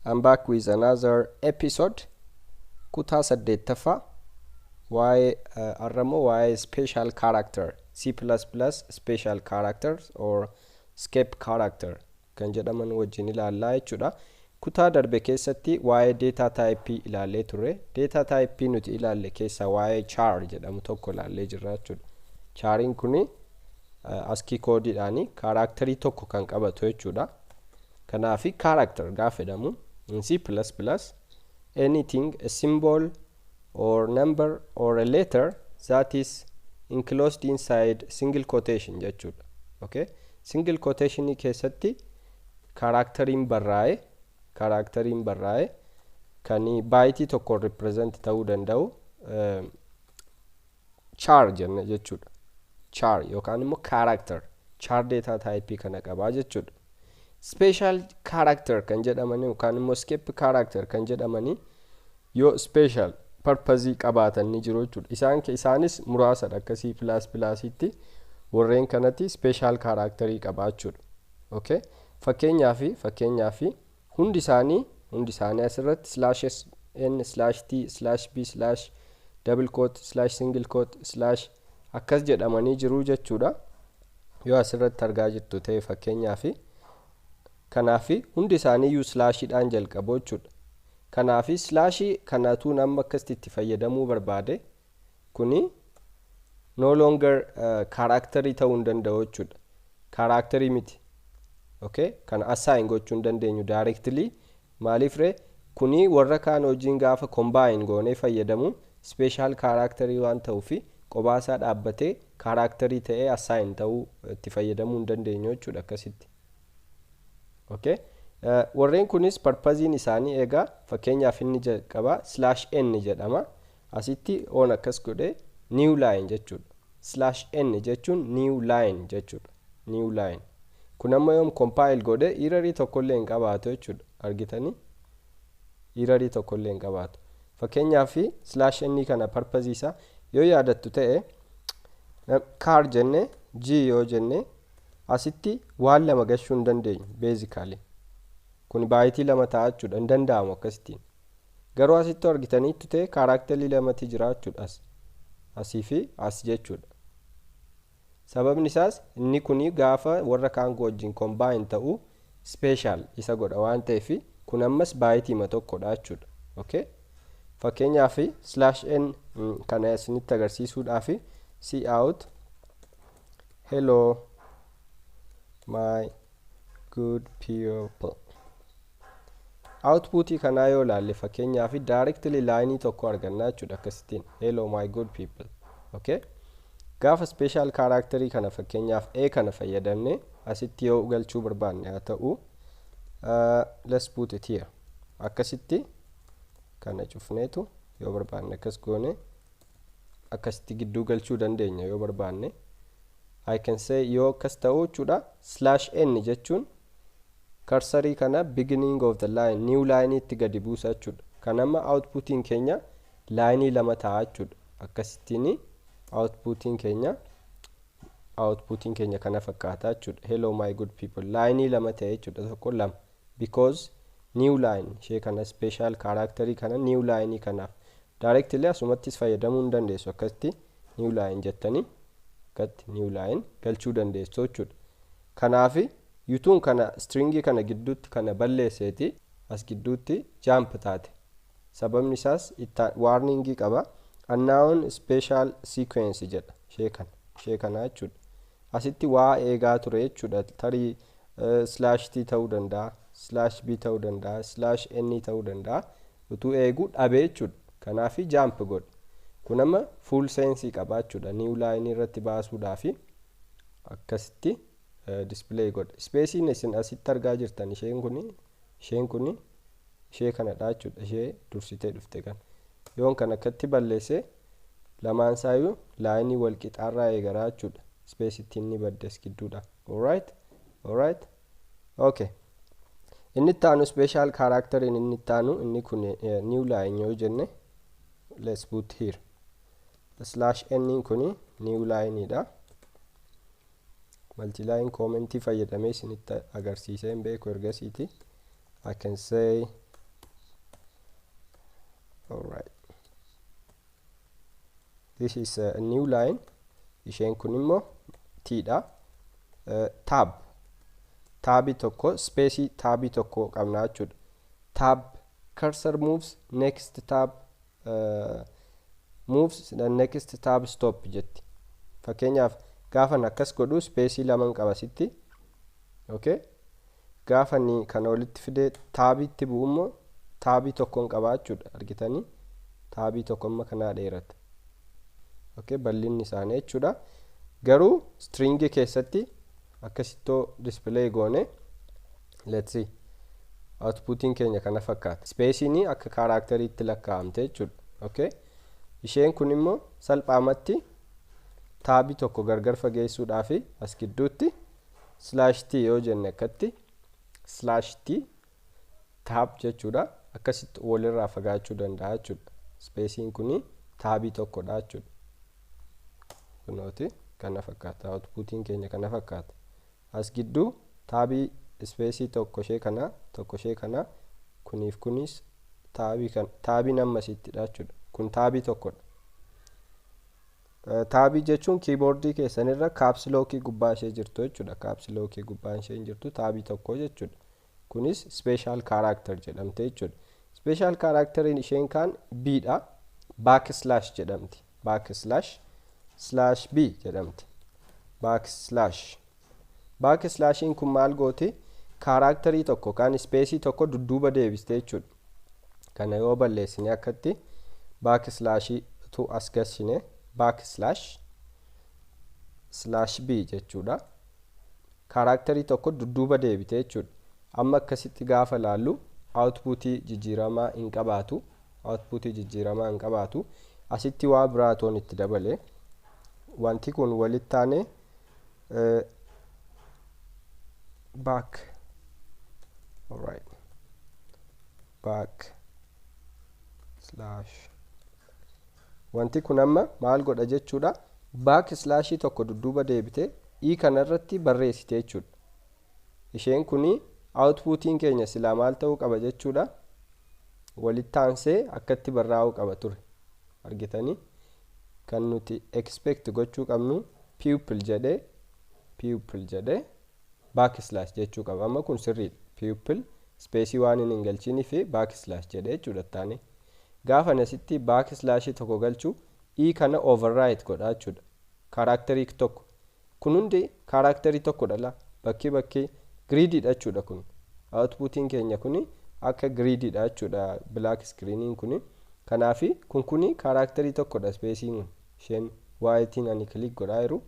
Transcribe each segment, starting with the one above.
I'm back with another episode. Kutaa saddeettaffaa waa'ee Oromoo waa'ee special character C++ special characters or escape character kan jedhaman wajjin ilaallaa jechuudha. Kutaa darbe keessatti waa'ee data type ilaallee turre. Data type nuti ilaalle keessa waa'ee char jedhamu tokko ilaallee jirra jechuudha. Chariin kuni ASCII koodiidhaani kaaraakterii tokko kan qabatu jechuudha. Kanaafi character gaafa jedhamu in C++, anything, a symbol or number or a letter that is enclosed inside single quotation jechuudha. Okay? Single quotation keessatti kaaraakteriin barraa'e kan baayitii tokko represent ta'uu danda'u char jenna jechuudha. Char yookaan immoo character char data type kana qabaa jechuudha. Special character kan jedhamani yookaan immoo escape character kan jedhamani yoo special purpose qabaatan ni jiru jechuudha. Isaanis muraasadha akka C++ tti warreen kanatti special character qabaachuudha. Okay? Fakkeenyaaf hundi isaanii asirratti /n/t/b/ double quote /single quote/ akkas jedhamanii jiru jechuudha. Yoo asirratti argaa jirtu ta'e fakkeenyaaf kanaafi hundi isaanii iyyuu slaashidhaan jalqabu jechuudha. Kanaafi slaashii kanatu nama akkasitti itti fayyadamuu barbaade kuni no longer kaaraakterii ta'uu hin danda'u jechuudha. Kaaraakterii miti. Okay? Kana assign gochuu hin dandeenyu directly. Maaliif ree kuni warra kaan hojiin gaafa combine goonee fayyadamu special kaaraakterii waan ta'uufi qobaasaa dhaabbatee kaaraakterii ta'ee assign ta'uu itti fayyadamuu hin dandeenyu jechuudha akkasitti. Okay? Warreen kunis purpose isaanii egaa fakkeenyaaf inni jalqaba /n jedhama. Asitti on akkas godhe new line jechuudha. /n jechuun new line jechuudha. New line. Kun amma yoom compile godhe error tokkollee hin qabaatu jechuudha. Argitanii? Error tokkollee hin qabaatu. Fakkeenyaaf /n kana purpose isaa yoo yaadattu ta'e char jenne g yoo jenne asitti waan lama gashuu hin dandeenyu basically. Kun baayitii lama ta'a jechuudha. Hin danda'amu akkasitiin. Garuu asitti argitaniitu ta'e kaaraakterii lamatti jira jechuudha. Asii fi as jechuudha. Sababni isaas inni kuni gaafa warra kaan wajjin combine ta'u special isa godha waan ta'eef kun ammas baayitii tokkodha jechuudha. Okay? Fakkeenyaaf /n kana isinitti agarsiisuudhaaf cout hello my good people output kana yoo laalle fakkeenyaaf directly line tokko arganna jechuudha akkasitiin hello my good people. Okay? Gaafa special character kana fakkeenyaaf a kana fayyadamne asitti yoo galchuu barbaanne haa ta'u let's put it here akkasitti kana cufneetu yoo barbaanne akkas goone akkasitti gidduu galchuu dandeenya yoo barbaanne. I can say yoo akkas ta'u jechuudha /n jechuun cursorii kana beginning of the line new line itti gadi buusa jechuudha. Kanama outputiin keenya line lama ta'a jechuudha. Akkasittiin outputiin keenya kana fakkaata jechuudha. Hello my good people line lama ta'e jechuudha tokko lama because new line ishee kana special character kana new line kanaaf directly asumattis fayyadamuu hin dandeessu akkasitti new line jettanii akkatti new line galchuu dandeessu jechuudha. Kanaaf yutuun kana stringi kana gidduutti kana balleesseeti as gidduutti jump taate. Sababni isaas warning qaba. Unknown special sequence jedha ishee kana jechuudha. Asitti waa eegaa ture jechuudha. Tarii /t ta'uu danda'a, /b ta'uu danda'a, /n ta'uu danda'a. Utuu eeguu dhabee jechuudha. Kanaaf jump godhe. Kun amma full sense qaba jechuudha. New line irratti baasuudhaaf akkasitti display godhe. Spacein isin asitti argaa jirtan isheen kuni ishee kanadha jechuudha. Ishee dursitee dhufte kan. Yoon kan akkatti balleesse lamaan isaayyuu line wal qixaarraa eegaraa jechuudha. Space ittiin ni baddes gidduudha. Alright? Okay. Inni taanu special character inni taanu inni kun new line yoo jenne let's put here. /n kuni new line dha. Multi-line comment fayyadamee isinitti agarsiiseen beeku ergasiiti. I can say this is a new line. Isheen kun immoo t dha. Tab tokko space tab tokko qabna jechuudha. Tab cursor moves next tab moves the next tab stop jetti. Fakkeenyaaf gaafa akkas godhu space lama qaba sitti. Okay, gaafa ni kana walitti fide taabitti bu'ummoo taabii tokkoon qabaachuudha argitanii taabii tokko amma kana dheerata. Okay, bal'inni isaanii jechuudha. Garuu string keessatti akkasitoo display goone let's see outputiin keenya kana fakkaata. Space ni akka characteriitti lakkaa'amte jechuudha. Okay, isheen kun immoo salphaamatti taabii tokko gargar fageessuudhaaf as gidduutti /t yoo jenne akkatti /t tab jechuudha. Akkasitti walirraa fagaachuu danda'a jechuudha. Spacing kuni taabii tokkodha jechuudha. Kunooti kana fakkaata. Outputiin keenya kana fakkaata. As gidduu taabii space tokko ishee kana kuniif kunis taabii ammasittidha jechuudha. Kun taabii tokkodha. Taabii jechuun keyboardii keessanirra caps lock gubbaa ishee jirtu jechuudha. Caps lock gubbaan ishee jirtu taabii tokko jechuudha. Kunis special character jedhamte jechuudha. Special character isheen kan b dha. Backslash jedhamti. Backslash b jedhamti. Backslashin kun maal gooti? Characterii tokko kan space tokko dudduuba deebiste jechuudha. Kana yoo balleessine akkatti backslash tu as galchine backslash b jechuudha. Characterii tokko dudduuba deebite jechuudha. Amma akkasitti gaafa laallu outputii jijjiiramaa hin qabaatu. Asitti waa biraatoon itti dabale. Wanti kun walitti taane back. Alright. Backslash. Wanti kun amma maal godha jechuudha? Backslash tokko dudduuba deebite kanarratti barreessite jechuudha. Isheen kuni outputiin keenya silaa maal ta'uu qaba jechuudha? Walitti taansee akkatti barraa'uu qaba ture. Argitanii? Kan nuti expect gochuu qabnu pupil jedhee backslash jechuu qaba. Amma kun sirriidha. Pupil space waan hin galchini fi backslash jedhee jechuudha taane. Gaafa nasitti backslash tokko galchuu kana override godha jechuudha. Characterii tokko. Kun hundi characterii tokkodha la. Bakki greedy dha jechuudha kun. Outputiin keenya kuni akka greedy dha jechuudha black screening kuni. Kanaafi kun characterii tokkodha spacing isheen whitein ani click godhaa jiru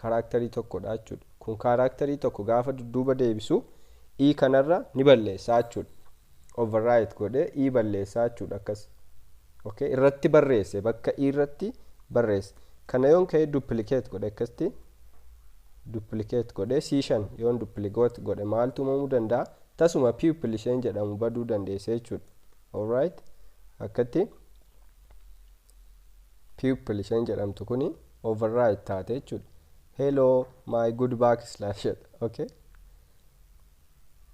characterii tokkodha jechuudha. Kun characterii tokko gaafa dudduuba deebisu kanarra ni balleessa jechuudha. Override godhee balleessa jechuudha akkas. Okay, irratti barreesse bakka irratti barreesse. Kana yoon ka'ee duplicate godhe akkasti duplicate godhee C5 yoon duplicate godhe maaltu uumamuu danda'a? Tasuma pupil isheen jedhamu baduu dandeessa jechuudha. Alright, akkatti pupil isheen jedhamtu kuni override taate jechuudha. Hello my good backslash. Okay,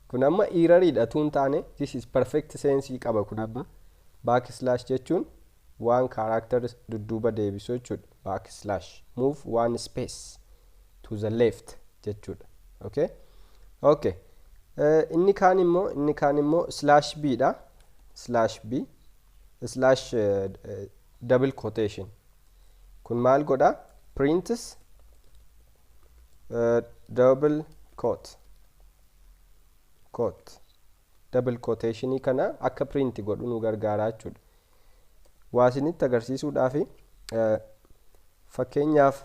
kun amma error tuun taane this is perfect sense qaba kun amma. Backslash jechuun one character dudduuba deebisu jechuudha. Backslash move one space to the left jechuudha. Okay, inni kaan immoo slash b dha. Slash double quotation. Kun maal godha? Prints double quote. Double quotation kana akka print godhu nu gargaara jechuudha. Waasinitti agarsiisuudhaaf fakkeenyaaf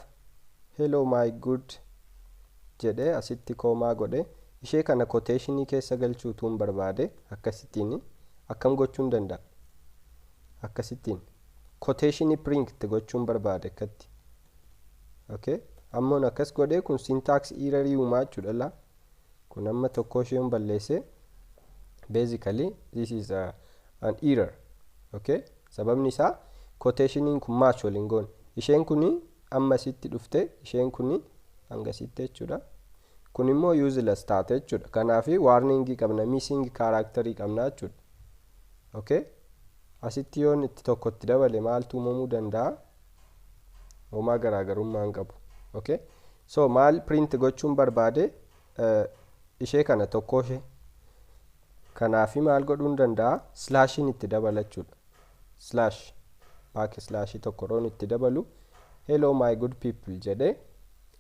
hello my good jedhee asitti koomaa godhe ishee kana quotation keessa galchuu tuun barbaade akkasittiin akkam gochuun danda'a? Akkasittiin quotation print gochuun barbaade akkatti. Okay, ammoon akkas godhee kun syntax error uumaa jechuudha la. Kun amma tokko isheen balleesse. Basically this is an error. Okay, sababni isaa quotationin kun match waliin goon. Isheen kuni amma sitti dhufte isheen kuni hanga sitti jechuudha. Kun immoo useless taate jechuudha. Kanaafi warning qabna, missing character qabna jechuudha. Okay, asitti yoon itti tokkotti dabale maaltu uumamuu danda'a? homaa garaagarummaa hin qabu. Okay, so maal print gochuun barbaade ishee kana tokko ishee kanaafi maal godhuun danda'a slaashiin itti dabalachuudha. Slash backslash tokko roon itti dabalu hello my good people jedhee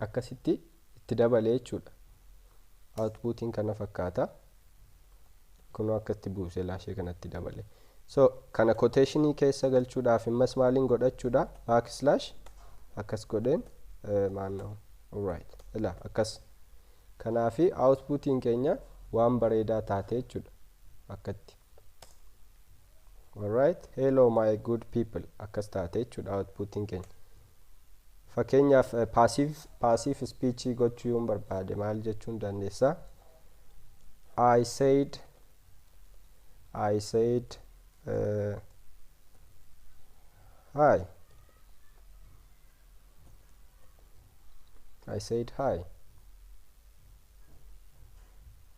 akkasitti itti dabalee jechuudha. Outputiin kana fakkaata. Kunoo akkatti buusee laashee kanatti dabale. So kana quotationii keessa galchuudhaaf immas maaliin godhachuudha backslash akkas godheen maanna'u. Alright, ila akkas kanaafi outputiin keenya waan bareedaa taate jechuudha akkatti. Alright, hello my good people akkas taate jechuudha outputiin keenya. Fakkeenyaaf passive speech gochuu yoon barbaade maal jechuun dandeessa. I said hi. I said hi.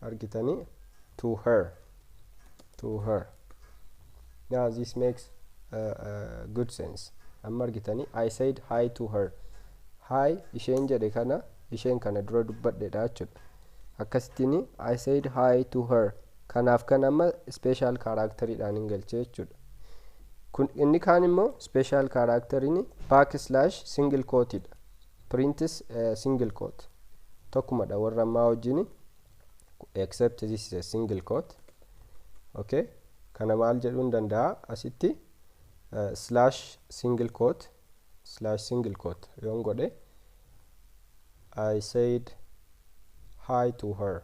Argitanii to her. Now this makes good sense. Amma argitanii I said hi to her. Hi isheen jedhe kana isheen kana dura dubbadheedha jechuudha. Akkasittiin I said hi to her. Kanaaf kan amma special characteriidhaan hin galchee jechuudha. Kun inni kaan immoo special characteriin backslash single quoteidha. Prints single quote. Tokkumadha warra ammaa wajjin except this is a single quote. Okay, kana maal jedhuun danda'a asitti slash single quote yoon godhe I said hi to her.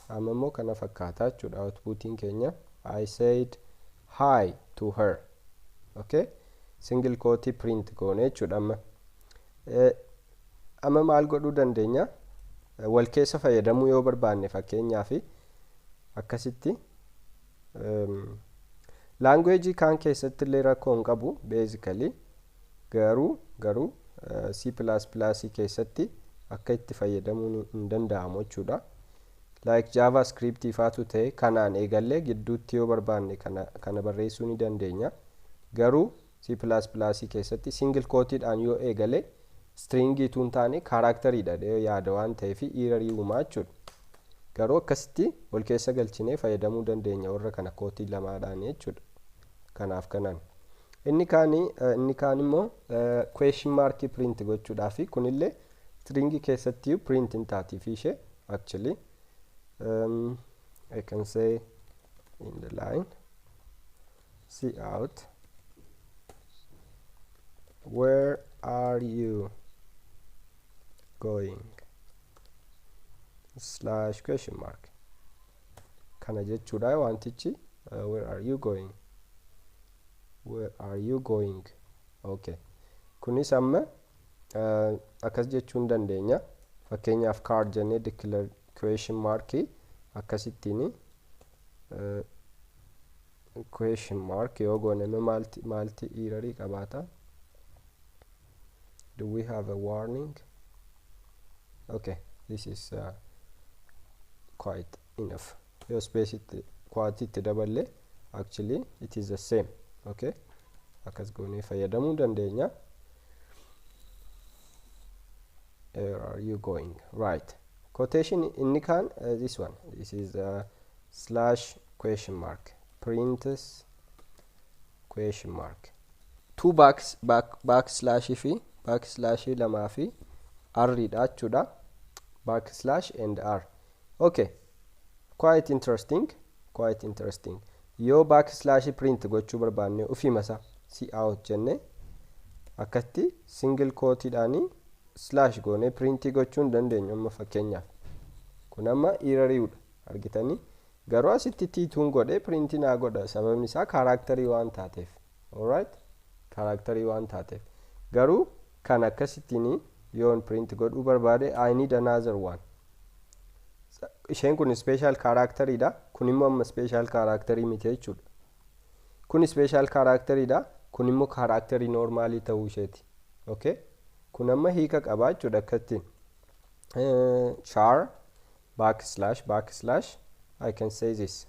Amma immoo kana fakkaata jechuudha outputiin keenya I said hi to her. Okay, single quote print goone jechuudha. Amma maal godhuu dandeenya wal keessa fayyadamuu yoo barbaanne fakkeenyaaf akkasitti language kaan keessatti illee rakkoo hin qabu basically garuu C++ keessatti akka itti fayyadamuun hin danda'amu jechuudha. Like JavaScript faatu ta'e kanaan eegallee gidduutti yoo barbaanne kana barreessuu ni dandeenya. Garuu C++ keessatti single quoteidhaan yoo eegale stringii tuun taane kaaraakteriidha yaada waan ta'eef error uumaa jechuudha. Garuu akkasitti wal keessa galchinee fayyadamuu dandeenya warra kana quote lamaadhaan jechuudha. Kanaaf kanaan inni kaan immoo question mark print gochuudhaaf kunillee stringii keessatti print hin taatiif ishee actually I can say in the line cout where are you going slash question mark kana jechuudha wantichi where are you going. Okay, kunis amma akkas jechuun dandeenya. Fakkeenyaaf car jennee declare question mark akkasittiin question mark yoo goone maalti error qabaata. Do we have a warning? Okay, this is quite enough. Your space quite daballe actually it is the same. Okay, akkas goone fayyadamuu dandeenya. Where are you going? Right, quotation inni kaan this one, this is slash question mark prints question mark two backslash fi backslash lamaa fi r dha jechuudha. Backslash and r. Okay, quite interesting. Yoo backslash print gochuu barbaanne ufiimasa cout jenne akkatti single quoteidhaan slash goone print gochuun dandeenya. Amma fakkeenyaaf kun amma erroriidha argitanii. Garuu asitti t2 godhe print naa godha sababni isaa kaaraakterii waan taateef. Alright, kaaraakterii waan taateef. Garuu kan akkasittiin yoon print godhuu barbaade I need another one. Isheen kun special kaaraakteriidha. Kun immoo amma special kaaraakterii miti jechuudha. Kun special kaaraakteriidha. Kun immoo kaaraakterii normaalii ta'uu isheeti. Okay, kun amma hiika qaba jechuudha akkattiin. Char backslash I can say this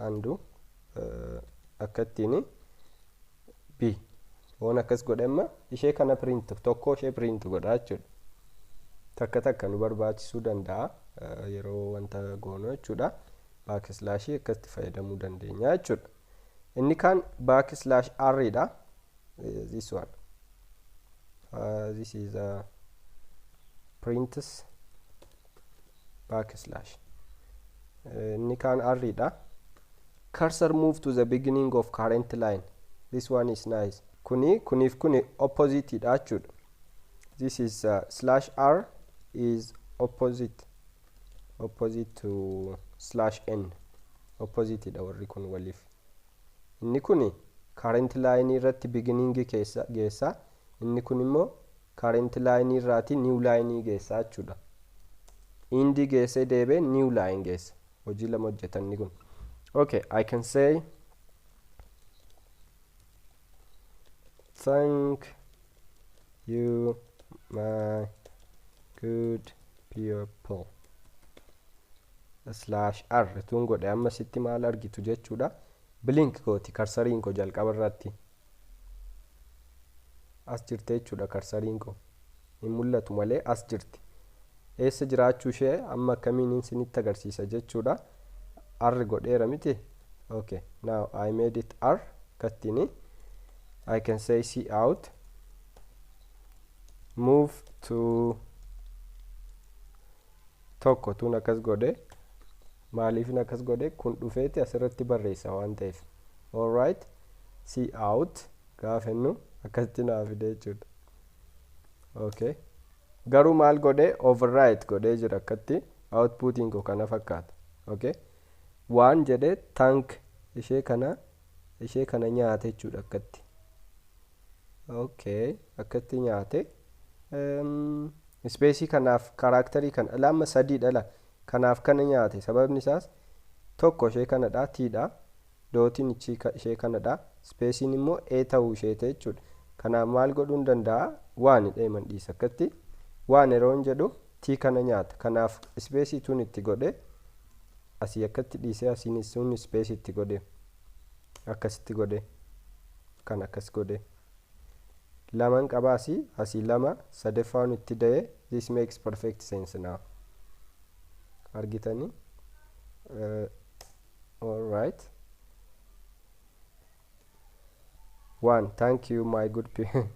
undo akkattiin b waan akkas godhamma ishee kana print tokko ishee print godhaa jechuudha. Takka takka nu barbaachisuu danda'a yeroo wanta goonu jechuudha. Backslash akkasitti fayyadamuu dandeenya jechuudha. Inni kan backslash r dha. This one. This is a prints backslash. Inni kan r dha. Cursor move to the beginning of current line. This one is nice. Kuniif kuni opposite dha jechuudha. This is slash r is opposite to slash n. Opposite dha warri kun waliif. Inni kuni current line irratti beginning geessa. Inni kun immoo current line irratti new line geessa jechuudha. Indi geesse deebe new line geessa. Hojii lama hojjetan ni kun. Okay, I can say thank you my good people slash r tun godhe amma sitti maal argitu jechuudha. Blink gooti karsariin ko jalqaba irratti as jirte jechuudha. Karsariin ko hin mul'atu malee as jirti. Eessa jiraachuu ishee amma akkamiin isinitti agarsiisa jechuudha. R godheera miti. Okay, now I made it r kattini. I can say see out, move to tokko tun akkas godhe. Maaliif akkas godhe kun dhufeeti asirratti barreessa waan ta'eef. All right, see out gaafennu akkasitti naaf fide jechuudha. Okay, garuu maal godhe override godhe jira akkatti outputiin ko kana fakkaata. Okay, waan jedhe thank ishee kana nyaate jechuudha akkatti. Okay, akkatti nyaate. Space kanaaf character kan lama sadii dhala kanaaf kana nyaate sababni isaas tokko ishee kanadha t dha dootiin ishee kanadha spacein immoo a ta'uu ishee ta'e jechuudha. Kanaaf maal godhuun danda'a waan dheeman dhiisa akkatti waan yeroon jedhu t kana nyaata. Kanaaf space tun itti godhe asii akkatti dhiisee asiin sun space itti godhe akkasitti godhe kan akkas godhe laman qabaasi asii lama sadeeffaan itti da'e. This makes perfect sense now. Argitani? All right. One, thank you my good people.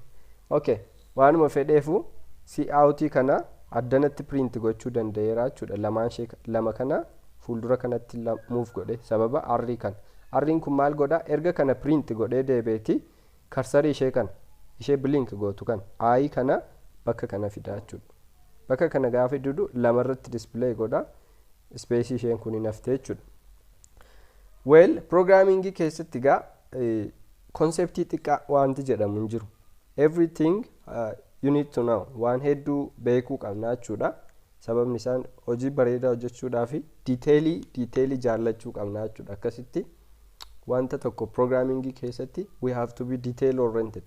Okay, waanuma fedheefu see out kana addanatti print gochuu danda'eera jechuudha. Lama kana fuuldura kanatti move godhe sababa r kan. R'n kun maal godha erga kana print godhee deebeeti karsarii ishee blink gootu kan I kana bakka kana fidaa jechuudha. Bakka kana gaafa fidu lama irratti display godha. Space isheen kun naftee jechuudha. Well, programming keessatti gaa concept xiqqaa wanti jedhamu hin jiru. Everything you need to know. Waan hedduu beekuu qabna jechuudha. Sababni isaan hojii bareedaa hojjechuudhaaf detailii jaallachuu qabna jechuudha. Akkasitti wanta tokko programming keessatti we have to be detail oriented.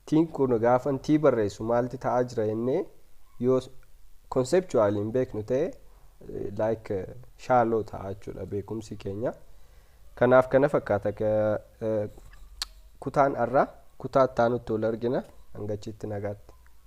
Tiin kun gaafan tii barreessu maalti ta'aa jira jennee yoo conceptual hin beeknu ta'e like shallow ta'aa jechuudha beekumsi keenya. Kanaaf kana fakkaata kutaan irraa kutaa taanutti ol argina hangachitti nagaatti.